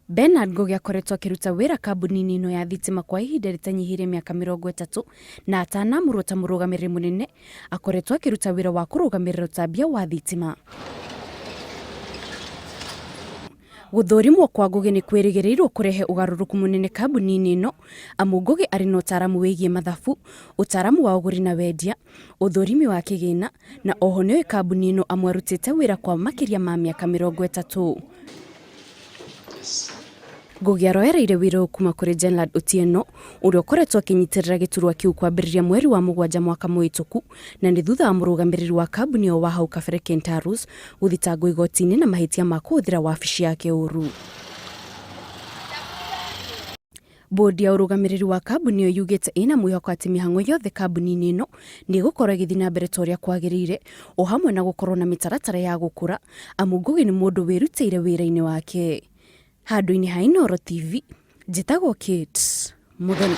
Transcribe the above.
Bernard Ngugi akoretwo akiruta wira kabuni-ini ino ya thitima kwa ihinda ritanyihire miaka 30 na atanamurwo ta murugamiriri munene akoretwo akiruta wira wa kurugamirira utambia wa thitima. Guthurimwo kwa Ngugi ni kwirigirirwo kurehe ugaruruku munene kabuni-ini ino amu Ngugi ari na utaramu wigie mathabu, utaramu wa uguri na wendia, uthurimi wa kigina na oho niwe kabuni ino amwarutite wira kwa makiria ma miaka 30. Ngugi aroereire wira kuuma kuri Jared Otieno uria ukoretwo akinyitirira giturwa kiu kwambiriria mweri wa 7 mwaka muhituku na ni thutha wa murugamiriri wa kabuni wa hau kabere Kentarus guthitangwo igoti-ini na mahitia ma kuhuthira wabici yake uru. Bodi ya urugamiriri wa kabuni yo yugite ina mwihoko ati mihango yothe kabuni-ini ino ni gukorwo igithii na mbere toria kwagirire o hamwe na gukorwo na mitaratara ya gukura amu Ngugi ni mundu wirutire wira-ini wake. Handu-ini ha Inooro TV, njitagwo Kate Muthoni.